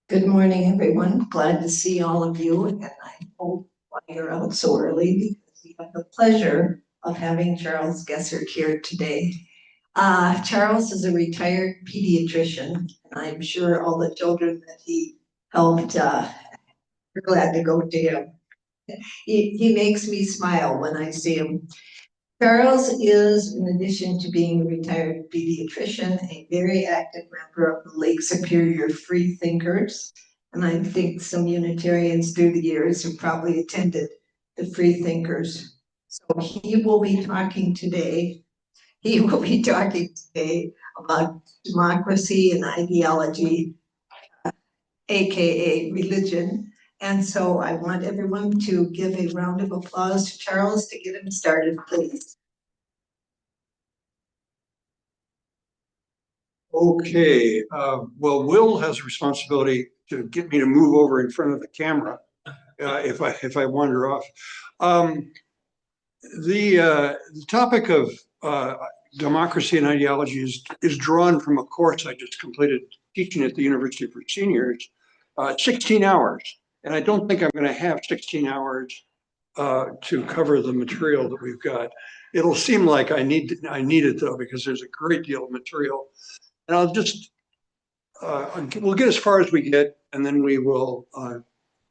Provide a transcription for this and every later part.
Good morning, everyone. Glad to see all of you. And I hope why you're out so early because we have the pleasure of having Charles Gessert here today. Charles is a retired pediatrician, and I'm sure all the children that he helped are glad to go to him. He makes me smile when I see him. Charles is, in addition to being a retired pediatrician, a very active member of the Lake Superior Free Thinkers. And I think some Unitarians through the years have probably attended the Free Thinkers. So he will be talking today. He will be talking today about democracy and ideology, AKA religion. And so I want everyone to give a round of applause to Charles to get him started, please. Okay, well, Will has a responsibility to get me to move over in front of the camera if I wander off. The topic of democracy and ideology is drawn from a course I just completed teaching at the University for Seniors, 16 hours. And I don't think I'm going to have 16 hours to cover the material that we've got. It'll seem like I need it though, because there's a great deal of material. And I'll just, we'll get as far as we get, and then we will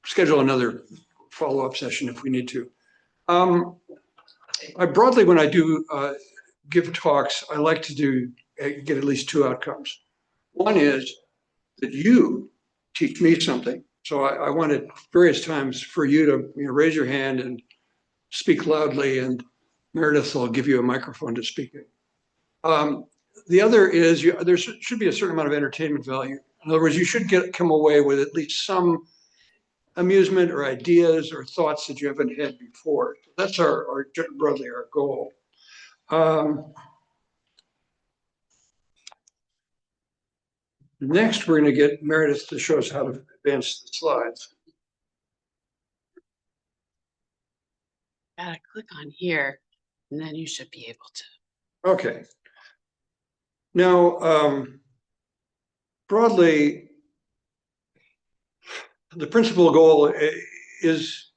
schedule another follow-up session if we need to. Broadly, when I do give talks, I like to get at least two outcomes. One is that you teach me something. So I want at various times for you to raise your hand and speak loudly, and Meredith will give you a microphone to speak in. The other is there should be a certain amount of entertainment value. In other words, you should come away with at least some amusement or ideas or thoughts that you haven't had before. That's broadly our goal. Next, we're going to get Meredith to show us how to advance the slides. Gotta click on here, and then you should be able to. Okay. Now, broadly, the principal goal is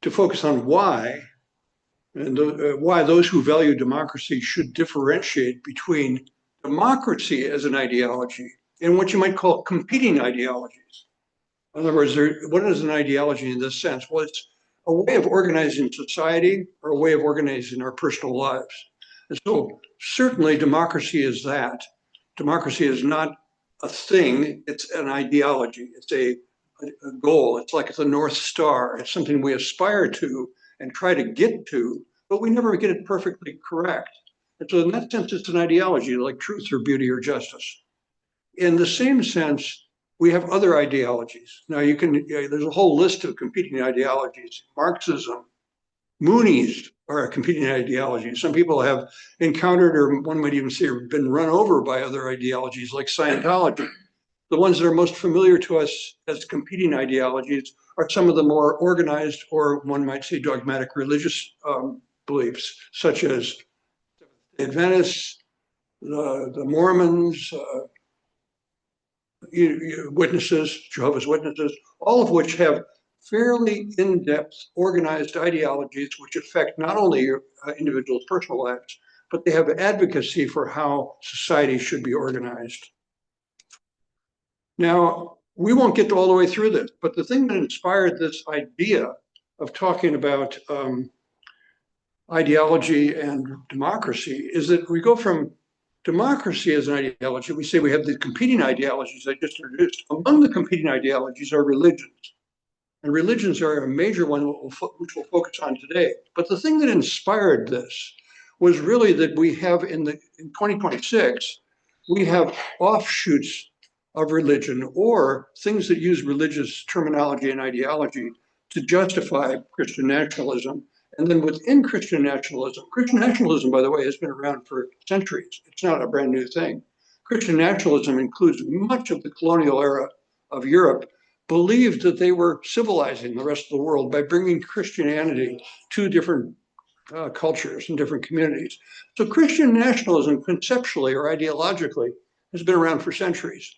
to focus on why, and why those who value democracy should differentiate between democracy as an ideology and what you might call competing ideologies. In other words, what is an ideology in this sense? Well, it's a way of organizing society or a way of organizing our personal lives. And so certainly democracy is that. Democracy is not a thing, it's an ideology. It's a goal. It's like the North Star. It's something we aspire to and try to get to, but we never get it perfectly correct. And so in that sense, it's an ideology like truth or beauty or justice. In the same sense, we have other ideologies. Now there's a whole list of competing ideologies. Marxism, Moonies are a competing ideology. Some people have encountered, or one might even say been run over by other ideologies like Scientology. The ones that are most familiar to us as competing ideologies are some of the more organized, or one might say dogmatic religious beliefs, such as the Adventists, the Mormons, witnesses, Jehovah's Witnesses, all of which have fairly in-depth organized ideologies which affect not only your individual's personal lives, but they have advocacy for how society should be organized. Now, we won't get all the way through this, but the thing that inspired this idea of talking about ideology and democracy is that we go from democracy as an ideology, we say we have the competing ideologies I just introduced. Among the competing ideologies are religions. And religions are a major one which we'll focus on today. But the thing that inspired this was really that we have in 2026, we have offshoots of religion or things that use religious terminology and ideology to justify Christian nationalism. And then within Christian nationalism, by the way, has been around for centuries. It's not a brand new thing. Christian nationalism includes much of the colonial era of Europe, believed that they were civilizing the rest of the world by bringing Christianity to different cultures and different communities. So Christian nationalism conceptually or ideologically has been around for centuries.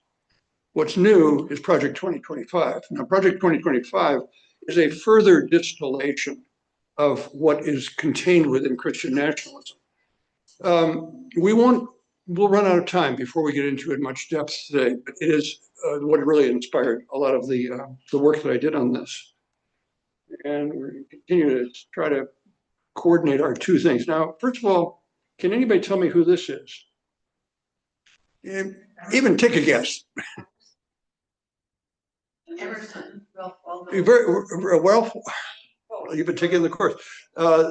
What's new is Project 2025. Now, Project 2025 is a further distillation of what is contained within Christian nationalism. We'll run out of time before we get into it much depth today, but it is what really inspired a lot of the work that I did on this. And we're going to continue to try to coordinate our two things. Now, first of all, can anybody tell me who this is? Even take a guess. Emerson, Ralph Waldo. Well, you've been taking the course.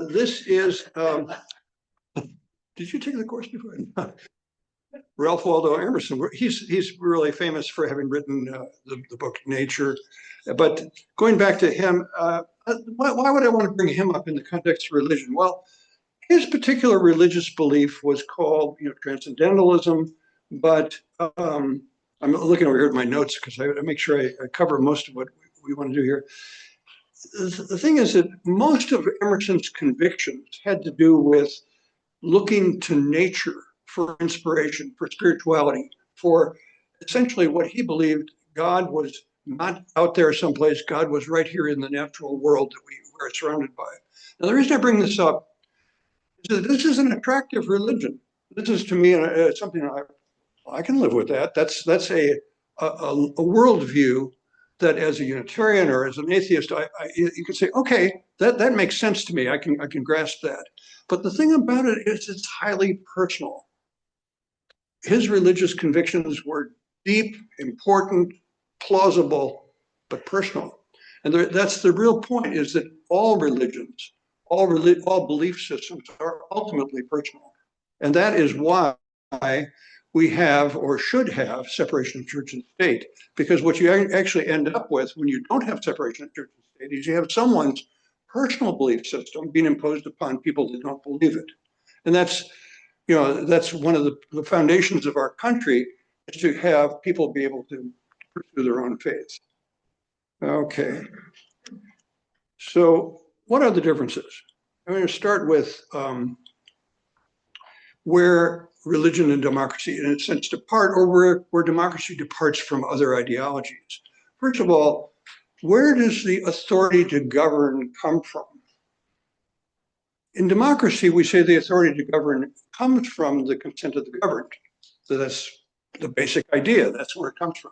This is, did you take the course before? Ralph Waldo Emerson. He's really famous for having written the book Nature. But going back to him, why would I want to bring him up in the context of religion? Well, his particular religious belief was called, transcendentalism. But I'm looking over here at my notes because I make sure I cover most of what we want to do here. The thing is that most of Emerson's convictions had to do with looking to nature for inspiration, for spirituality, for essentially what he believed God was not out there someplace. God was right here in the natural world that we were surrounded by. Now, the reason I bring this up is that this is an attractive religion. This is, to me, something I can live with that. That's a worldview that, as a Unitarian or as an atheist, you can say, okay, that makes sense to me. I can grasp that. But the thing about it is, it's highly personal. His religious convictions were deep, important, plausible, but personal. And that's the real point: is that all religions, all belief systems are ultimately personal, and that is why we have, or should have, separation of church and state. Because what you actually end up with when you don't have separation of church and state is you have someone's personal belief system being imposed upon people that don't believe it. And that's one of the foundations of our country, is to have people be able to pursue their own faith. Okay. So what are the differences? I'm going to start with where religion and democracy, in a sense, depart, or where democracy departs from other ideologies. First of all, where does the authority to govern come from? In democracy, we say the authority to govern comes from the consent of the governed. So that's the basic idea. That's where it comes from.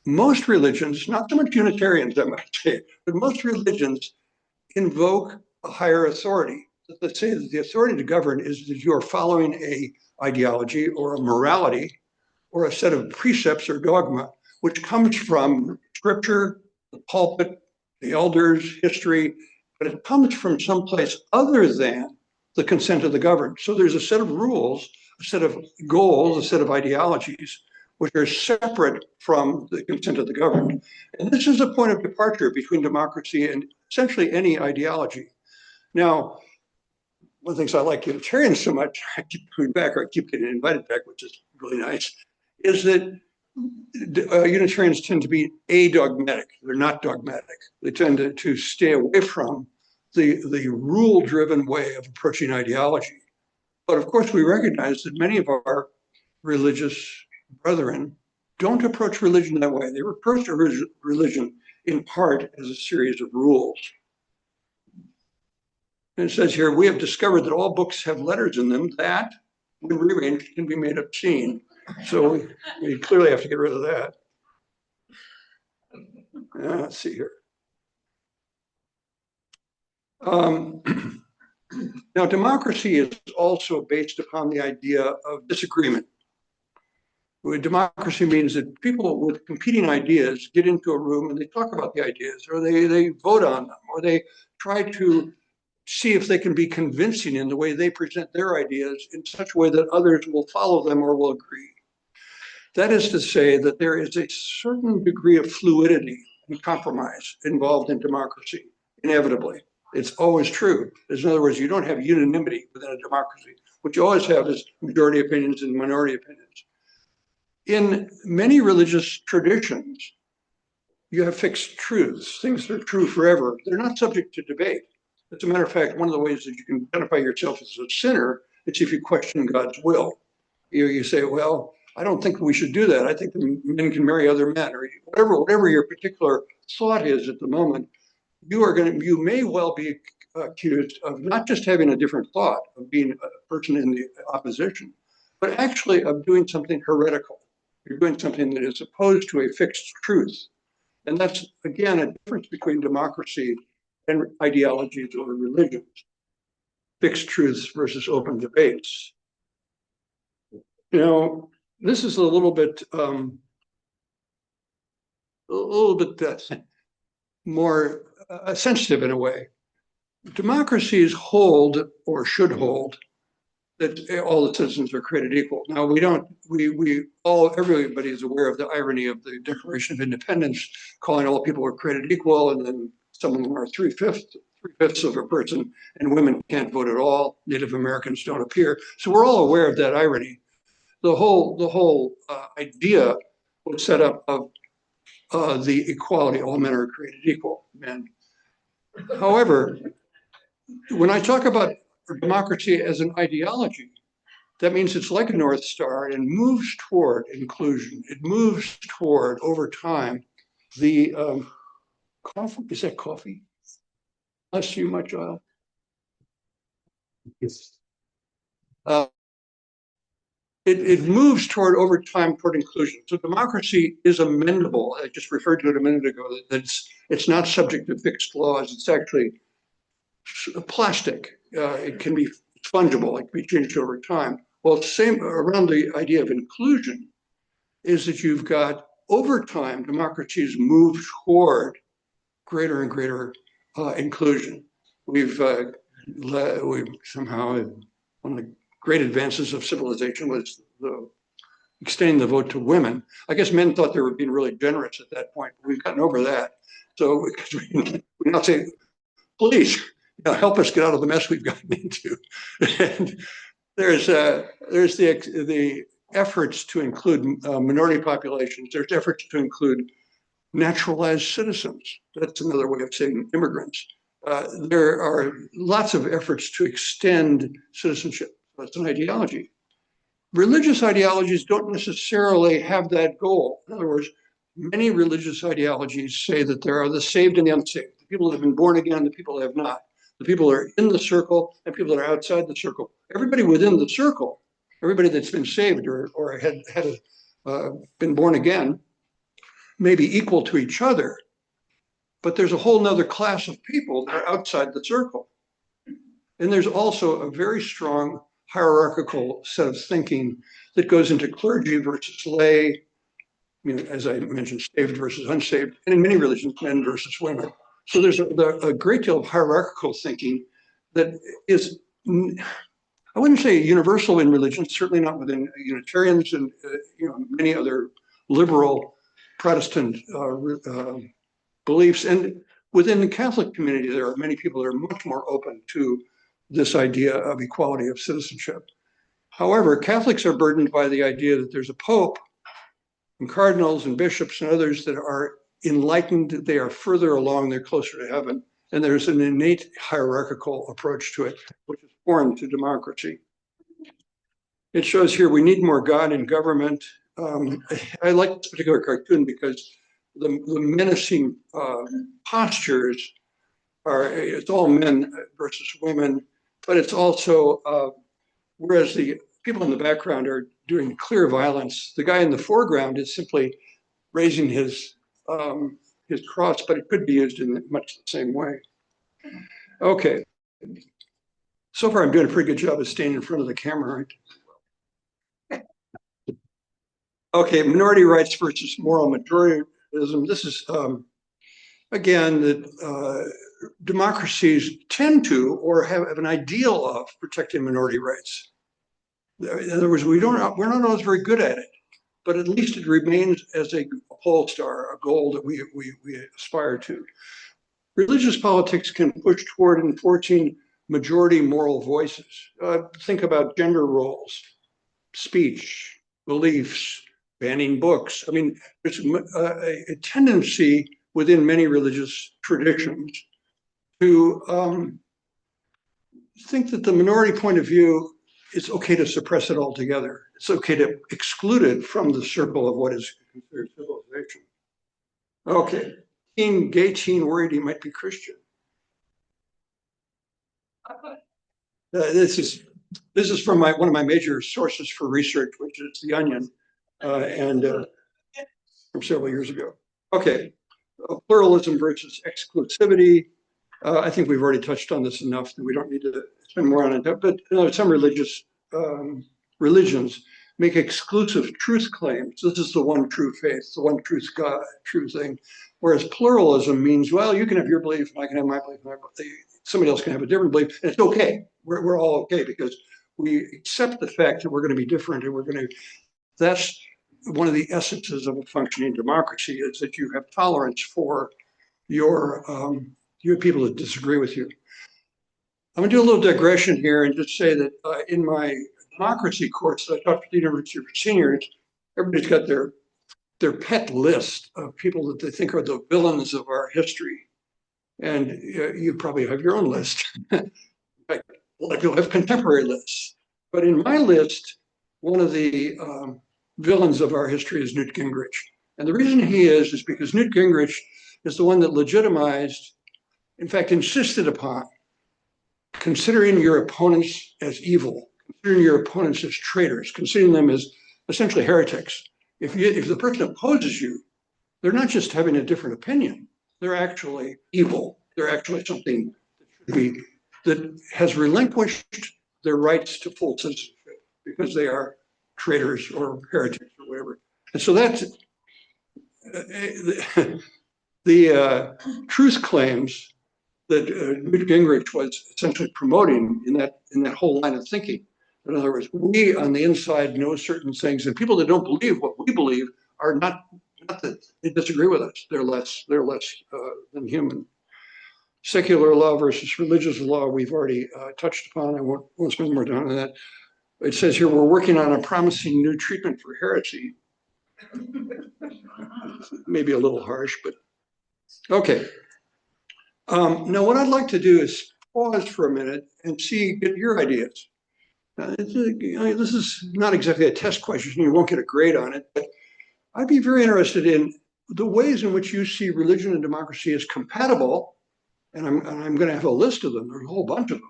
Most religions, not so much Unitarians, I might say, but most religions invoke a higher authority. Let's say that the authority to govern is that you're following a ideology or a morality or a set of precepts or dogma, which comes from scripture, the pulpit, the elders, history, but it comes from someplace other than the consent of the governed. So there's a set of rules, a set of goals, a set of ideologies, which are separate from the consent of the governed. And this is a point of departure between democracy and essentially any ideology. Now, one of the things I like Unitarians so much, I keep coming back, or I keep getting invited back, which is really nice, is that Unitarians tend to be adogmatic. They're not dogmatic. They tend to stay away from the rule-driven way of approaching ideology. But of course, we recognize that many of our religious brethren don't approach religion that way. They approach religion in part as a series of rules. And it says here, we have discovered that all books have letters in them that, when rearranged, can be made obscene. So we clearly have to get rid of that. Let's see here. Now, democracy is also based upon the idea of disagreement. Democracy means that people with competing ideas get into a room and they talk about the ideas, or they vote on them, or they try to see if they can be convincing in the way they present their ideas in such a way that others will follow them or will agree. That is to say that there is a certain degree of fluidity and compromise involved in democracy, inevitably. It's always true. In other words, you don't have unanimity within a democracy. What you always have is majority opinions and minority opinions. In many religious traditions, you have fixed truths, things that are true forever. They're not subject to debate. As a matter of fact, one of the ways that you can identify yourself as a sinner is if you question God's will. You say, well, I don't think we should do that. I think the men can marry other men, or whatever your particular thought is at the moment. You may well be accused of not just having a different thought, of being a person in the opposition, but actually of doing something heretical. You're doing something that is opposed to a fixed truth. And that's, again, a difference between democracy and ideologies or religions. Fixed truths versus open debates. You know, this is a little bit more sensitive in a way. Democracies hold, or should hold, that all the citizens are created equal. Now, everybody is aware of the irony of the Declaration of Independence, calling all people are created equal, and then some of them are three-fifths of a person, and women can't vote at all. Native Americans don't appear. So we're all aware of that irony. The whole idea was set up of the equality, all men are created equal, men. However, when I talk about democracy as an ideology, that means it's like a North Star and moves toward inclusion. It moves toward, over time, the coffee. Is that coffee? Bless you, my child. Yes. It moves toward, over time, toward inclusion. So democracy is amendable. I just referred to it a minute ago. That it's not subject to fixed laws. It's actually plastic. It can be fungible. It can be changed over time. Well, same around the idea of inclusion is that you've got, over time, democracies move toward greater and greater inclusion. We've somehow, one of the great advances of civilization was extending the vote to women. I guess men thought they were being really generous at that point, but we've gotten over that. So we now say, please, help us get out of the mess we've gotten into. And there's the efforts to include minority populations. There's efforts to include naturalized citizens. That's another way of saying immigrants. There are lots of efforts to extend citizenship. That's an ideology. Religious ideologies don't necessarily have that goal. In other words, many religious ideologies say that there are the saved and the unsaved, the people that have been born again, the people that have not, the people that are in the circle and people that are outside the circle. Everybody within the circle, everybody that's been saved or had been born again, may be equal to each other, but there's a whole nother class of people that are outside the circle. And there's also a very strong hierarchical set of thinking that goes into clergy versus lay, as I mentioned, saved versus unsaved, and in many religions, men versus women. So there's a great deal of hierarchical thinking that is, I wouldn't say universal in religion, certainly not within Unitarians and many other liberal Protestant beliefs. And within the Catholic community, there are many people that are much more open to this idea of equality of citizenship. However, Catholics are burdened by the idea that there's a pope and cardinals and bishops and others that are enlightened, they are further along, they're closer to heaven. And there's an innate hierarchical approach to it, which is foreign to democracy. It shows here we need more God in government. I like this particular cartoon because the menacing postures it's all men versus women, but it's also, whereas the people in the background are doing clear violence, the guy in the foreground is simply raising his cross, but it could be used in much the same way. Okay. So far, I'm doing a pretty good job of staying in front of the camera, right? Okay, minority rights versus moral majoritism. This is, again, that democracies tend to, or have an ideal of, protecting minority rights. In other words, we're not always very good at it, but at least it remains as a pole star, a goal that we aspire to. Religious politics can push toward enforcing majority moral voices. Think about gender roles, speech, beliefs, banning books. I mean, there's a tendency within many religious traditions to think that the minority point of view it's okay to suppress it altogether. It's okay to exclude it from the circle of what is considered civilization. Okay, gay teen worried he might be Christian. This is from one of my major sources for research, which is The Onion, and from several years ago. Okay, pluralism versus exclusivity. I think we've already touched on this enough that we don't need to spend more on it. But some religions make exclusive truth claims. This is the one true faith, the one truth God, true thing. Whereas pluralism means, well, you can have your belief, and I can have my belief, somebody else can have a different belief, and it's okay. We're all okay because we accept the fact that we're going to be different, and that's one of the essences of a functioning democracy, is that you have tolerance for your people that disagree with you. I'm going to do a little digression here and just say that in my democracy course that I taught at the University of Seniors, everybody's got their pet list of people that they think are the villains of our history. And you probably have your own list. In fact, a lot of people have contemporary lists. But in my list, one of the villains of our history is Newt Gingrich. And the reason he is because Newt Gingrich is the one that legitimized, in fact, insisted upon considering your opponents as evil, considering your opponents as traitors, considering them as essentially heretics. If the person opposes you, they're not just having a different opinion, they're actually evil. They're actually something that has relinquished their rights to full citizenship because they are traitors or heretics or whatever. And so that's the truth claims that Newt Gingrich was essentially promoting in that whole line of thinking. In other words, we on the inside know certain things, and people that don't believe what we believe are not that they disagree with us. They're less than human. Secular law versus religious law, we've already touched upon. I won't spend more time on that. It says here, we're working on a promising new treatment for heresy. Maybe a little harsh, but okay. Now, what I'd like to do is pause for a minute and get your ideas. This is not exactly a test question. You won't get a grade on it, but I'd be very interested in the ways in which you see religion and democracy as compatible. And I'm going to have a list of them. There's a whole bunch of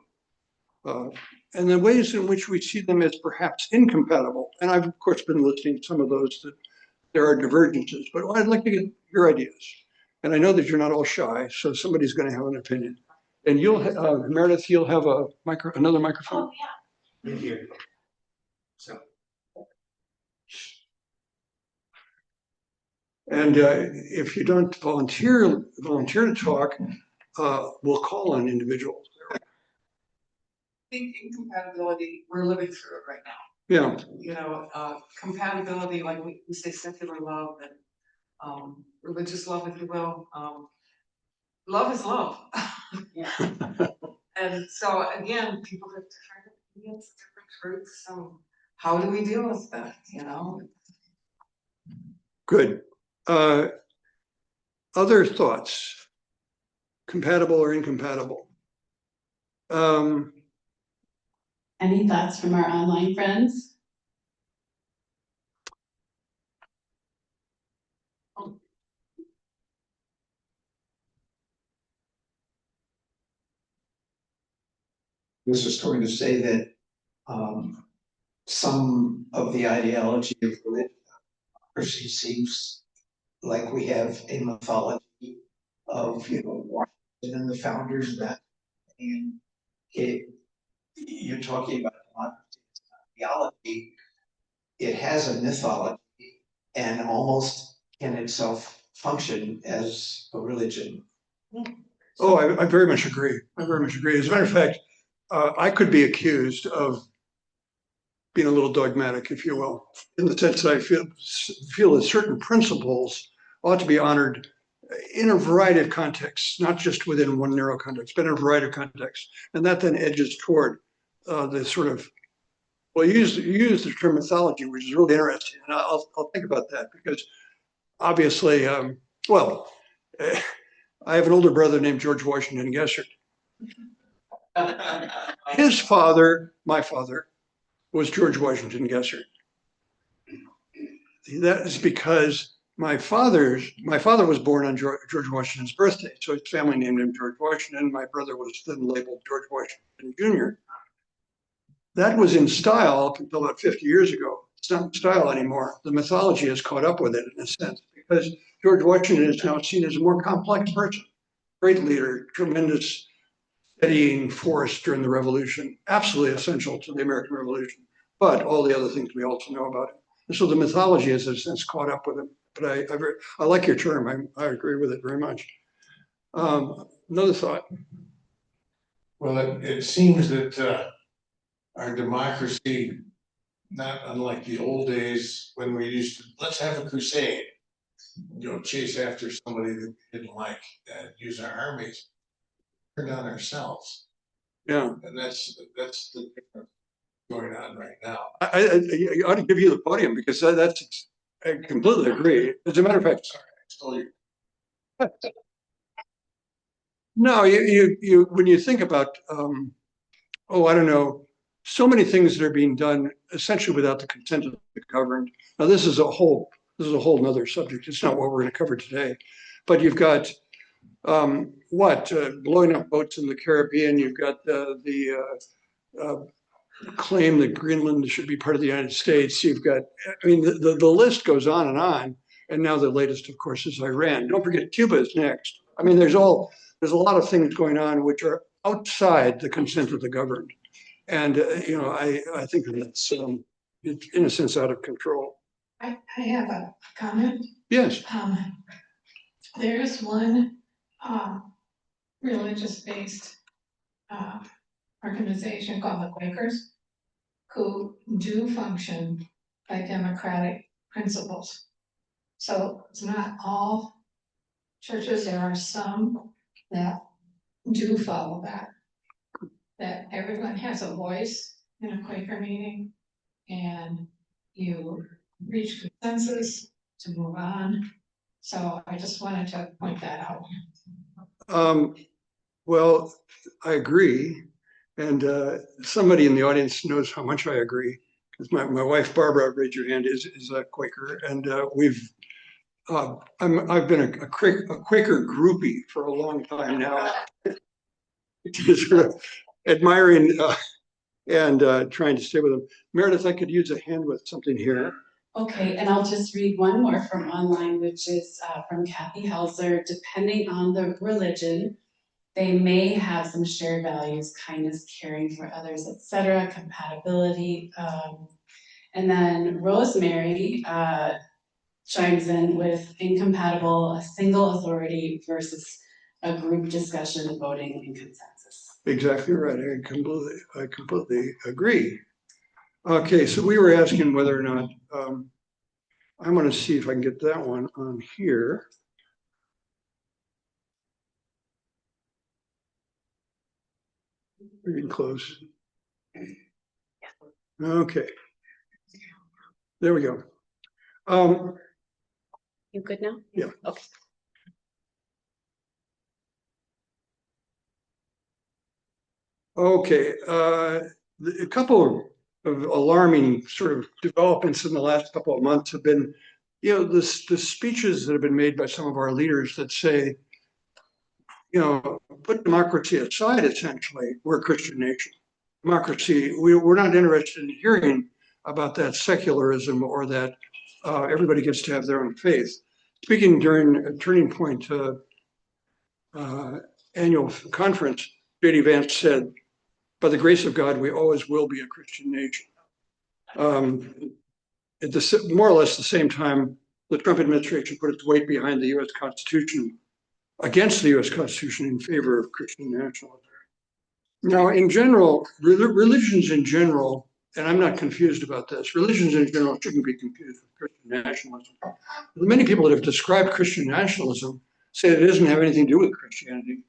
them. And the ways in which we see them as perhaps incompatible. And I've, of course, been listing some of those that there are divergences, but I'd like to get your ideas. And I know that you're not all shy, so somebody's going to have an opinion. And Meredith, you'll have another microphone. Oh, yeah. Right here. So. And if you don't volunteer to talk, we'll call on individuals. I think incompatibility, we're living through it right now. Yeah. You know, compatibility, like we say secular love and religious love, if you will. Love is love. Yeah. And so again, people have different opinions, different truths. So how do we deal with that, you know? Good. Other thoughts? Compatible or incompatible? Any thoughts from our online friends? This is going to say that some of the ideology of democracy seems like we have a mythology of, Washington and the founders of that. And you're talking about democracy, it's not theology. It has a mythology and almost can itself function as a religion. Oh, I very much agree. I very much agree. As a matter of fact, I could be accused of being a little dogmatic, if you will, in the sense that I feel that certain principles ought to be honored in a variety of contexts, not just within one narrow context, but in a variety of contexts. And that then edges toward the sort of, well, you use the term mythology, which is really interesting. And I'll think about that because obviously, I have an older brother named George Washington Gessert. His father, my father, was George Washington Gessert. That is because my father was born on George Washington's birthday, so his family named him George Washington. My brother was then labeled George Washington Jr. That was in style up until about 50 years ago. It's not in style anymore. The mythology has caught up with it in a sense, because George Washington is now seen as a more complex person, great leader, tremendous steadying force during the Revolution, absolutely essential to the American Revolution, but all the other things we also know about it. And so the mythology has, in a sense, caught up with him. But I like your term. I agree with it very much. Another thought. Well, it seems that our democracy, not unlike the old days when we used to, let's have a crusade, chase after somebody that we didn't like and use our armies, turn on ourselves. Yeah, And that's the difference going on right now. I ought to give you the podium because that's, I completely agree. As a matter of fact, Sorry, I stole you. no, you when you think about, I don't know, so many things that are being done essentially without the consent of the governed. Now, this is a whole nother subject. It's not what we're going to cover today, but you've got blowing up boats in the Caribbean. You've got the claim that Greenland should be part of the United States. You've got, I mean, the list goes on and on. And now the latest, of course, is Iran. Don't forget, Cuba is next. I mean, there's a lot of things going on which are outside the consent of the governed. And, I think that's, it's in a sense out of control. I have a comment. Yes. There's one religious-based organization called the Quakers who do function by democratic principles. So it's not all churches. There are some that do follow that everyone has a voice in a Quaker meeting and you reach consensus to move on. So I just wanted to point that out. Well, I agree. And somebody in the audience knows how much I agree. Because my wife, Barbara, raise your hand, is a Quaker. And I've been a Quaker groupie for a long time now. Just sort of admiring and trying to stay with them. Meredith, I could use a hand with something here. Okay, and I'll just read one more from online, which is from Kathy Helzer. Depending on the religion, they may have some shared values, kindness, caring for others, etc., compatibility. And then Rosemary chimes in with incompatible, a single authority versus a group discussion, voting, and consensus. Exactly right. I completely agree. Okay, so we were asking whether or not, I'm going to see if I can get that one on here. We're getting close. Okay. There we go. You good now? Yeah. Okay. Okay. A couple of alarming sort of developments in the last couple of months have been, the speeches that have been made by some of our leaders that say, put democracy aside, essentially, we're a Christian nation. Democracy, we're not interested in hearing about that secularism or that everybody gets to have their own faith. Speaking during a Turning Point annual conference, J.D. Vance said, by the grace of God, we always will be a Christian nation. At more or less the same time, the Trump administration put its weight behind the U.S. Constitution, against the U.S. Constitution in favor of Christian nationalism. Now, in general, religions in general, and I'm not confused about this, religions in general shouldn't be confused with Christian nationalism. Many people that have described Christian nationalism say that it doesn't have anything to do with Christianity.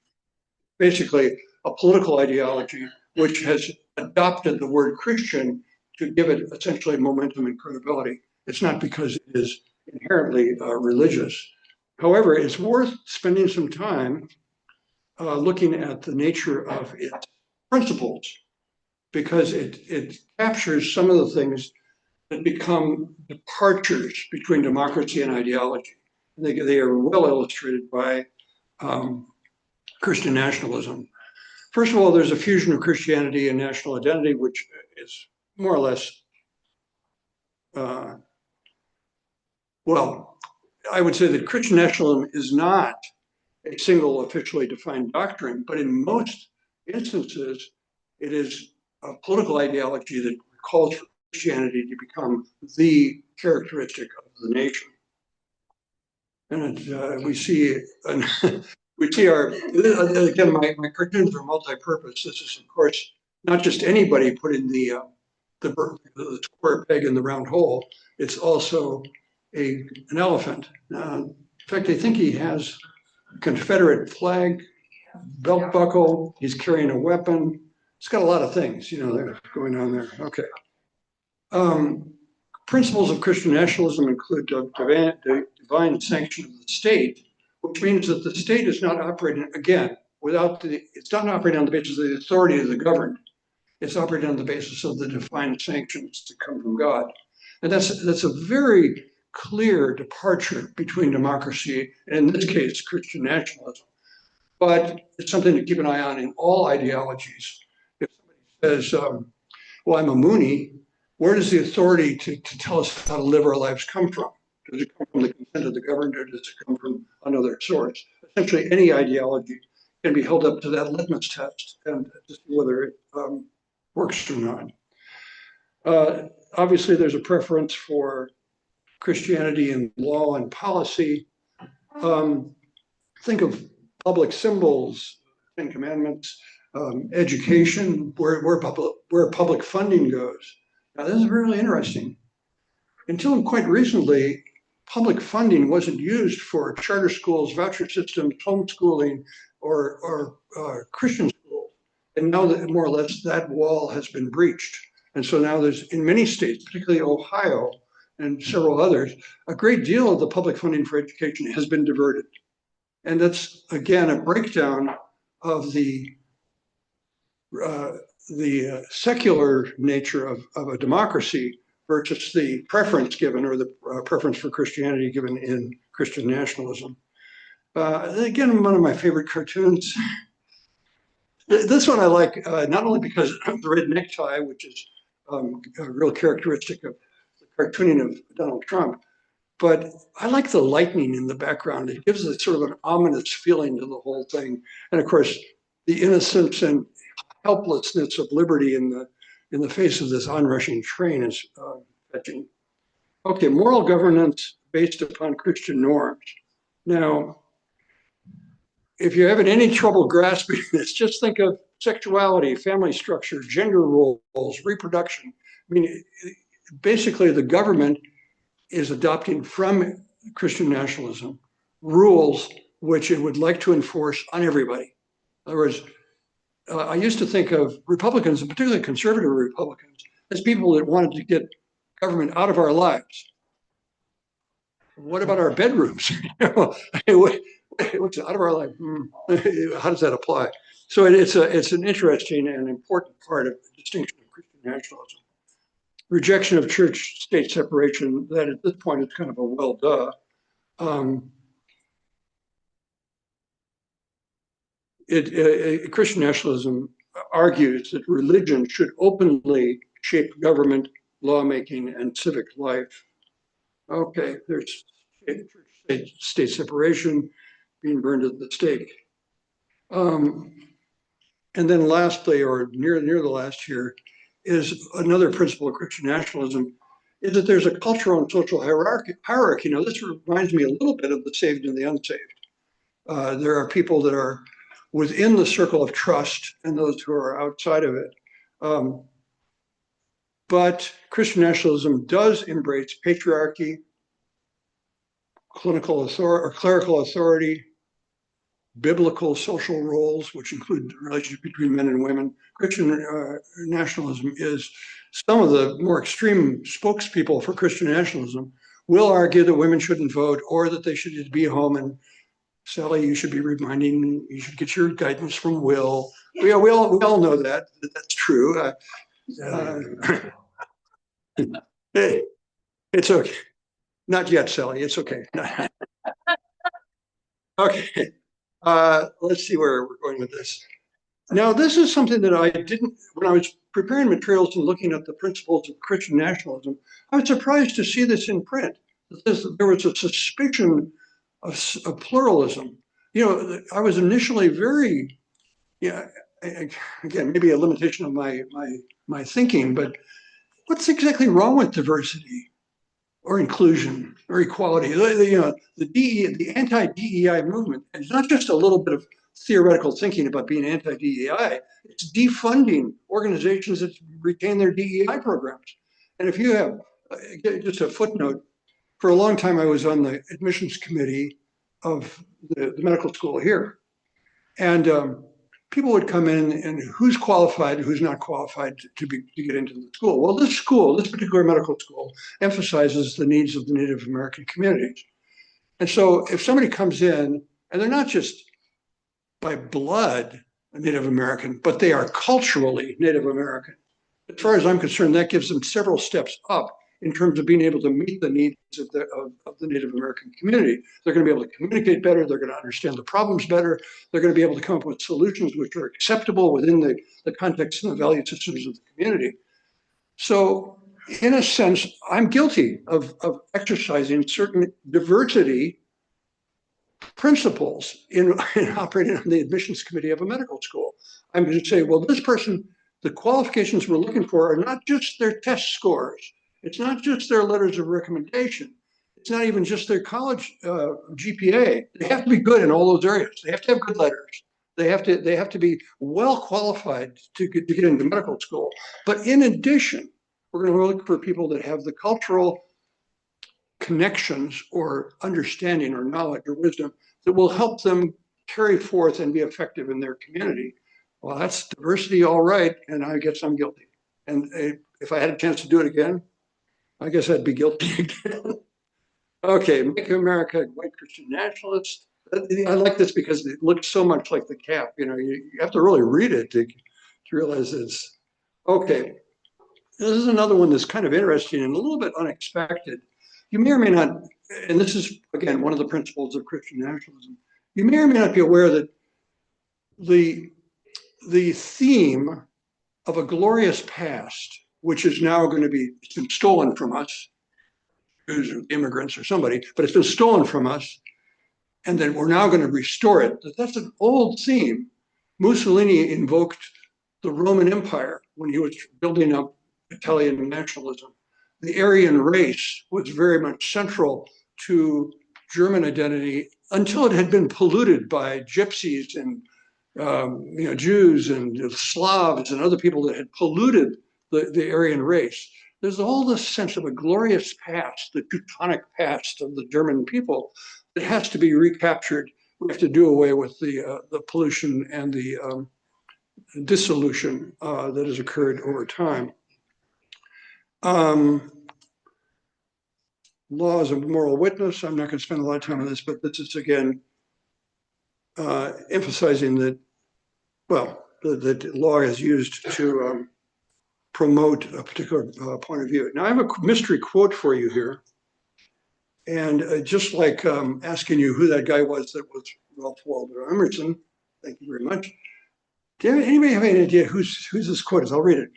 Basically, a political ideology which has adopted the word Christian to give it essentially momentum and credibility. It's not because it is inherently religious. However, it's worth spending some time looking at the nature of its principles. because it captures some of the things that become departures between democracy and ideology. They are well illustrated by Christian nationalism. First of all, there's a fusion of Christianity and national identity, which is more or less, well, I would say that Christian nationalism is not a single officially defined doctrine, but in most instances, it is a political ideology that calls for Christianity to become the characteristic of the nation. And we see our, again, my cartoons are multi-purpose. This is, of course, not just anybody putting the square peg in the round hole. It's also an elephant. In fact, I think he has a Confederate flag, belt buckle. He's carrying a weapon. It's got a lot of things, that are going on there. Okay. Principles of Christian nationalism include the divine sanction of the state, which means that the state is not operating, again, it's not operating on the basis of the authority of the governed. It's operating on the basis of the divine sanctions that come from God. And that's a very clear departure between democracy and, in this case, Christian nationalism. But it's something to keep an eye on in all ideologies. If somebody says, well, I'm a Mooney, where does the authority to tell us how to live our lives come from? Does it come from the consent of the governed, or does it come from another source? Essentially, any ideology can be held up to that litmus test and to see whether it works or not. Obviously, there's a preference for Christianity in law and policy. Think of public symbols, Ten Commandments, education, where public funding goes. Now, this is really interesting. Until quite recently, public funding wasn't used for charter schools, voucher systems, homeschooling, or Christian schools. And now that more or less that wall has been breached. And so now there's, in many states, particularly Ohio and several others, a great deal of the public funding for education has been diverted. And that's, again, a breakdown of the secular nature of a democracy versus the preference given, or the preference for Christianity given in Christian nationalism. Again, one of my favorite cartoons. This one I like, not only because of the red necktie, which is a real characteristic of the cartooning of Donald Trump, but I like the lightning in the background. It gives a sort of an ominous feeling to the whole thing. And of course, the innocence and helplessness of liberty in the face of this onrushing train is fetching. Okay, moral governance based upon Christian norms. Now, if you're having any trouble grasping this, just think of sexuality, family structure, gender roles, reproduction. I mean, basically the government is adopting from Christian nationalism rules which it would like to enforce on everybody. In other words, I used to think of Republicans, and particularly conservative Republicans, as people that wanted to get government out of our lives. What about our bedrooms? What's out of our life? How does that apply? So it's an interesting and important part of the distinction of Christian nationalism. Rejection of church-state separation, that at this point is kind of a well duh. Christian nationalism argues that religion should openly shape government, lawmaking, and civic life. Okay, there's church-state separation, being burned at the stake. And then lastly, or near the last here, is another principle of Christian nationalism, is that there's a cultural and social hierarchy. Now, this reminds me a little bit of the saved and the unsaved. There are people that are within the circle of trust and those who are outside of it. But Christian nationalism does embrace patriarchy, clinical authority or clerical authority, biblical social roles, which include the relationship between men and women. Christian nationalism is, some of the more extreme spokespeople for Christian nationalism will argue that women shouldn't vote, or that they should just be home. And Sally, you should be reminding, you should get your guidance from Will. We all know that that's true. Hey, it's okay. Not yet, Sally. It's okay. Okay. Let's see where we're going with this. Now, this is something that I didn't, when I was preparing materials and looking at the principles of Christian nationalism, I was surprised to see this in print. There was a suspicion of pluralism. You know, I was initially very, yeah, again, maybe a limitation of my thinking, but what's exactly wrong with diversity or inclusion or equality? You know, the anti-DEI movement is not just a little bit of theoretical thinking about being anti-DEI. It's defunding organizations that retain their DEI programs. And if you have just a footnote, for a long time I was on the admissions committee of the medical school here, and people would come in and who's qualified, who's not qualified to get into the school. Well, this particular medical school, emphasizes the needs of the Native American communities. And so if somebody comes in and they're not just by blood a Native American, but they are culturally Native American, as far as I'm concerned, that gives them several steps up in terms of being able to meet the needs of the Native American community. They're going to be able to communicate better. They're going to understand the problems better. They're going to be able to come up with solutions which are acceptable within the context and the value systems of the community. So in a sense, I'm guilty of exercising certain diversity principles in operating on the admissions committee of a medical school. I'm going to say, well, this person, the qualifications we're looking for are not just their test scores. It's not just their letters of recommendation. It's not even just their college GPA. They have to be good in all those areas. They have to have good letters. They have to be well qualified to get into medical school. But in addition, we're going to look for people that have the cultural connections or understanding or knowledge or wisdom that will help them carry forth and be effective in their community. Well, that's diversity, all right, and I guess I'm guilty. And if I had a chance to do it again, I guess I'd be guilty again. Okay, Make America White Christian Nationalist. I like this because it looks so much like the cap. You know, you have to really read it to realize it's okay. This is another one that's kind of interesting and a little bit unexpected. You may or may not, and this is, again, one of the principles of Christian nationalism. You may or may not be aware that the theme of a glorious past, which is now going to be stolen from us, immigrants or somebody, but it's been stolen from us, and then we're now going to restore it. That's an old theme. Mussolini invoked the Roman Empire when he was building up Italian nationalism. The Aryan race was very much central to German identity until it had been polluted by gypsies and Jews and Slavs and other people that had polluted the Aryan race. There's all this sense of a glorious past, the Teutonic past of the German people that has to be recaptured. We have to do away with the pollution and the dissolution that has occurred over time. Laws of moral witness. I'm not going to spend a lot of time on this, but this is again emphasizing that, well, the law is used to promote a particular point of view. Now, I have a mystery quote for you here. And just like asking you who that guy was that was Ralph Waldo Emerson, thank you very much. Anybody have any idea whose this quote is? I'll read it.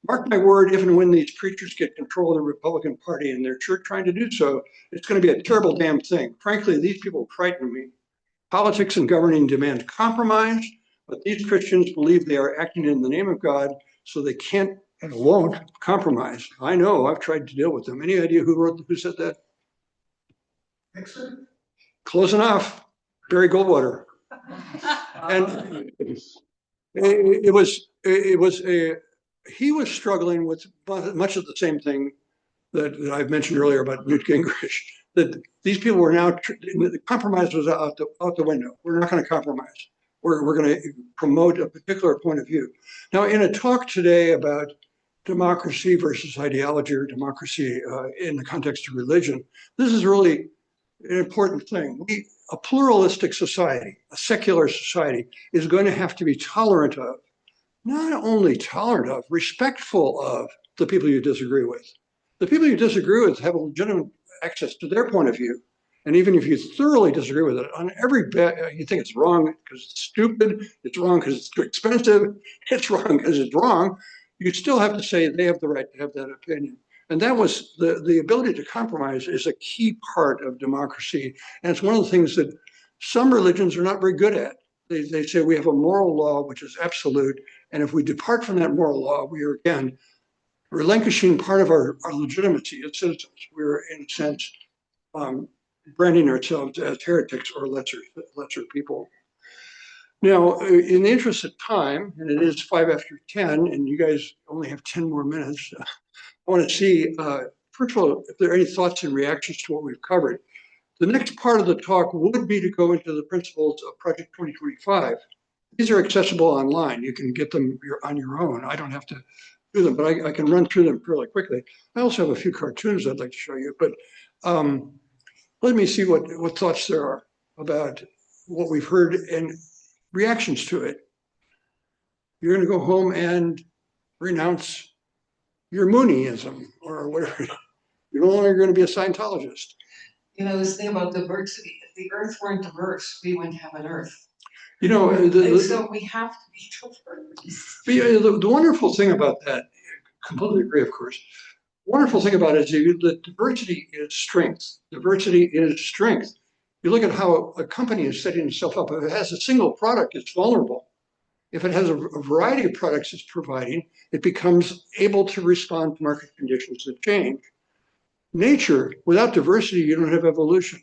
Mark my word, if and when these preachers get control of the Republican Party and they're trying to do so, it's going to be a terrible damn thing. Frankly, these people frighten me. Politics and governing demand compromise, but these Christians believe they are acting in the name of God, so they can't and won't compromise. I know, I've tried to deal with them. Any idea who said that? Nixon? Close enough. Barry Goldwater. And he was struggling with much of the same thing that I've mentioned earlier about Newt Gingrich, that these people were now, the compromise was out the window. We're not going to compromise. We're going to promote a particular point of view. Now, in a talk today about democracy versus ideology or democracy in the context of religion, this is really an important thing. A pluralistic society, a secular society, is going to have to be tolerant of not only tolerant of, respectful of the people you disagree with. The people you disagree with have a legitimate access to their point of view. And even if you thoroughly disagree with it, on every bet, you think it's wrong because it's stupid, it's wrong because it's too expensive, it's wrong because it's wrong, you still have to say they have the right to have that opinion. And that was the ability to compromise is a key part of democracy. And it's one of the things that some religions are not very good at. They say we have a moral law which is absolute. And if we depart from that moral law, we are again relinquishing part of our legitimacy as citizens. We're in a sense branding ourselves as heretics or lesser people. Now, in the interest of time, and it is 5 after 10, and you guys only have 10 more minutes, I want to see, first of all, if there are any thoughts and reactions to what we've covered. The next part of the talk would be to go into the principles of Project 2025. These are accessible online. You can get them on your own. I don't have to do them, but I can run through them fairly quickly. I also have a few cartoons I'd like to show you, but let me see what thoughts there are about what we've heard and reactions to it. You're going to go home and renounce your Mooneyism or whatever. You're no longer going to be a Scientologist. You know, this thing about diversity, if the earth weren't diverse, we wouldn't have an earth. You know, And so we have to be diverse. the wonderful thing about that, completely agree, of course. Wonderful thing about it is that diversity is strength. Diversity is strength. You look at how a company is setting itself up. If it has a single product, it's vulnerable. If it has a variety of products it's providing, it becomes able to respond to market conditions that change. Nature, without diversity, you don't have evolution.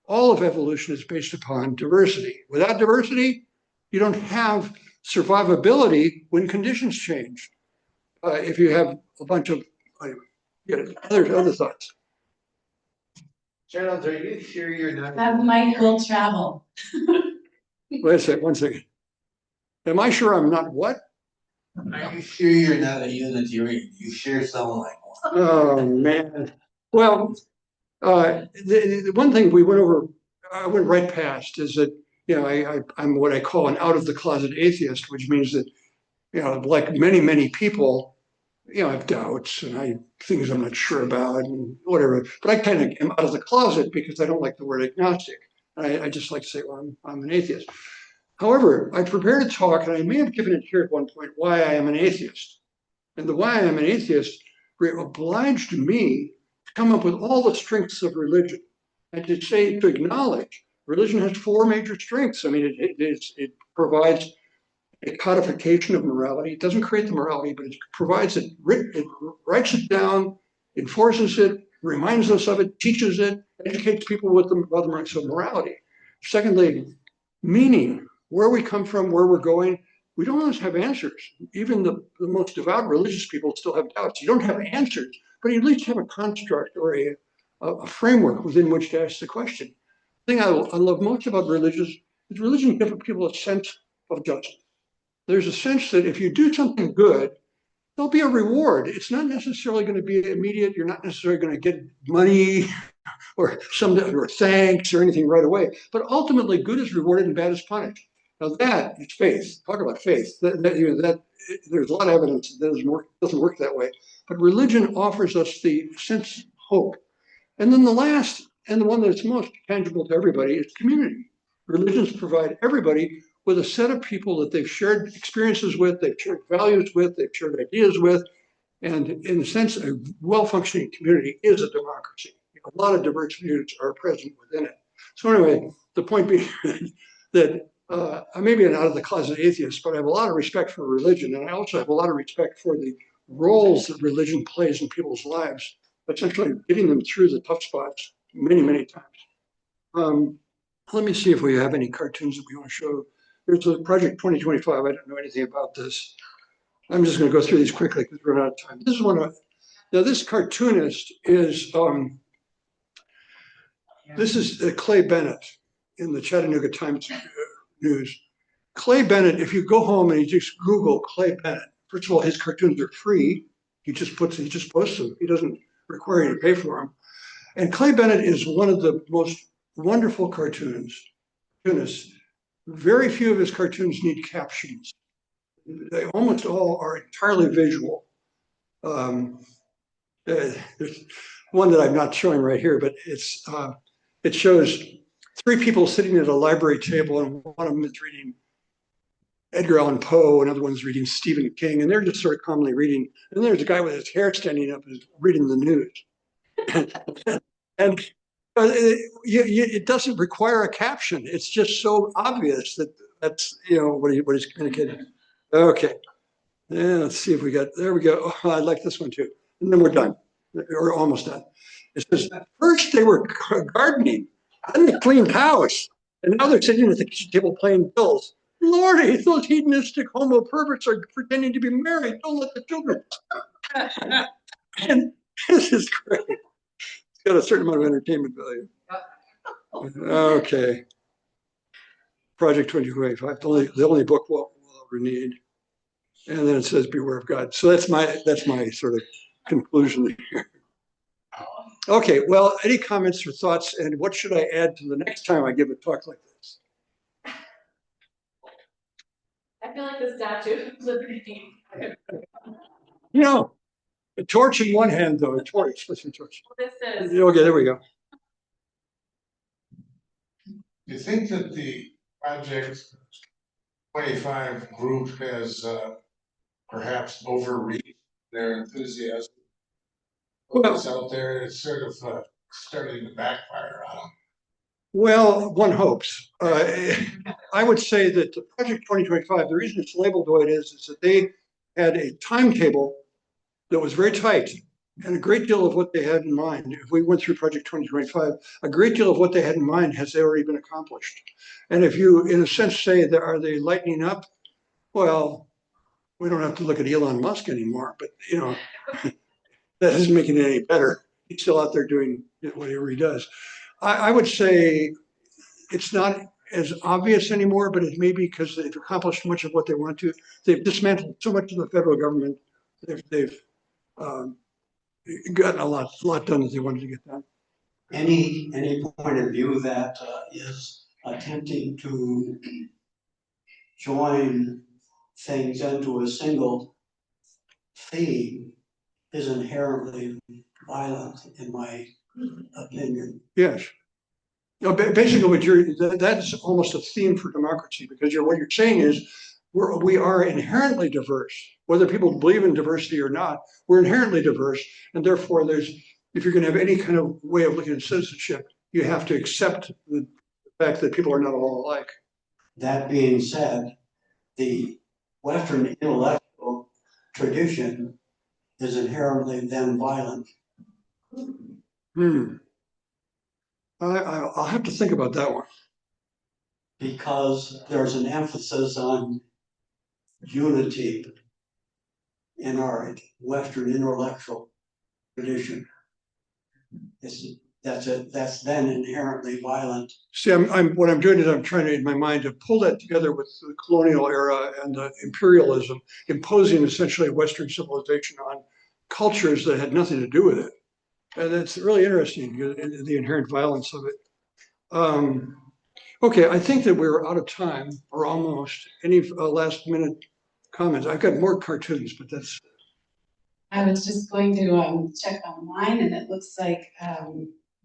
All of evolution is based upon diversity. Without diversity, you don't have survivability when conditions change. If you have a bunch of other thoughts. Charles, are you sure you're not? Have Michael travel. Wait a second, 1 second. Am I sure I'm not what? Are you sure you're not a Unitarian? You sure sound like one. Oh, man. Well, the one thing we went over, I went right past is that, you know, I'm what I call an out of the closet atheist, which means that, you know, like many people, you know, I have doubts and things I'm not sure about and whatever, but I kind of am out of the closet because I don't like the word agnostic. I just like to say, well, I'm an atheist. However, I prepared a talk, and I may have given it here at one point, why I am an atheist. And the why I am an atheist obliged me to come up with all the strengths of religion and to acknowledge religion has 4 major strengths. I mean, it provides a codification of morality. It doesn't create the morality, but it provides it, it writes it down, enforces it, reminds us of it, teaches it, educates people about the rights of morality. Secondly, meaning, where we come from, where we're going. We don't always have answers. Even the most devout religious people still have doubts. You don't have answers, but you at least have a construct or a framework within which to ask the question. The thing I love most about religion is religion gives people a sense of justice. There's a sense that if you do something good, there'll be a reward. It's not necessarily going to be immediate. You're not necessarily going to get money or thanks or anything right away. But ultimately, good is rewarded and bad is punished. Now that is faith. Talk about faith. There's a lot of evidence that doesn't work that way. But religion offers us the sense of hope. And then the last, and the one that's most tangible to everybody, is community. Religions provide everybody with a set of people that they've shared experiences with, they've shared values with, they've shared ideas with. And in a sense, a well-functioning community is a democracy. A lot of diverse views are present within it. So anyway, the point being that I may be an out of the closet atheist, but I have a lot of respect for religion. And I also have a lot of respect for the roles that religion plays in people's lives, essentially getting them through the tough spots many times. Let me see if we have any cartoons that we want to show. There's a Project 2025. I don't know anything about this. I'm just going to go through these quickly because we're out of time. This is one of, now this cartoonist is, this is Clay Bennett in the Chattanooga Times News. Clay Bennett, if you go home and you just Google Clay Bennett, first of all, his cartoons are free. He just posts them. He doesn't require you to pay for them. And Clay Bennett is one of the most wonderful cartoonists. Very few of his cartoons need captions. they almost all are entirely visual. There's one that I'm not showing right here, but it shows three people sitting at a library table, and one of them is reading Edgar Allan Poe, another one's reading Stephen King, and they're just sort of calmly reading. And there's a guy with his hair standing up is reading the news. And it doesn't require a caption. It's just so obvious that that's what he's communicating. Okay, yeah, let's see if we got, there we go. Oh, I like this one too. And then we're done, or almost done. It says, first they were gardening, then they cleaned house, and now they're sitting at the kitchen table playing bills. Lordy, those hedonistic homo perverts are pretending to be married. Don't let the children. And this is great. It's got a certain amount of entertainment value. Okay. Project 2025, the only book we'll ever need. And then it says, beware of God. So that's my sort of conclusion here. Okay, well, any comments or thoughts, and what should I add to the next time I give a talk like this? I feel like the Statue of Liberty. A torch in one hand, though, a torch. Listen, torch. This is. Okay, there we go. You think that the Project 25 group has perhaps overreached their enthusiasm? Well, What's out there, it's sort of starting to backfire on them. Well, one hopes. I would say that the Project 2025, the reason it's labeled the way it is that they had a timetable that was very tight, and a great deal of what they had in mind, if we went through Project 2025, a great deal of what they had in mind has already been accomplished. And if you, in a sense, say that are they lightening up? Well, we don't have to look at Elon Musk anymore, but that isn't making it any better. He's still out there doing whatever he does. I would say it's not as obvious anymore, but it may be because they've accomplished much of what they want to. They've dismantled so much of the federal government. They've gotten a lot done that they wanted to get done. Any point of view that is attempting to join things into a single theme is inherently violent, in my opinion. Yes. No, basically, that's almost a theme for democracy, because what you're saying is we are inherently diverse, whether people believe in diversity or not. We're inherently diverse, and therefore, if you're going to have any kind of way of looking at citizenship, you have to accept the fact that people are not all alike. That being said, the Western intellectual tradition is inherently then violent. I'll have to think about that one. Because there's an emphasis on unity in our Western intellectual tradition. That's then inherently violent. See, what I'm doing is I'm trying to, in my mind, to pull that together with the colonial era and the imperialism, imposing essentially Western civilization on cultures that had nothing to do with it. And it's really interesting, the inherent violence of it. Okay, I think that we're out of time, or almost. Any last minute comments? I've got more cartoons, but that's. I was just going to check online, and it looks like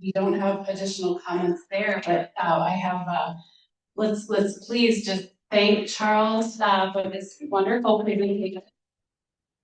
we don't have additional comments there, but I have, let's please just thank Charles for this wonderful presentation.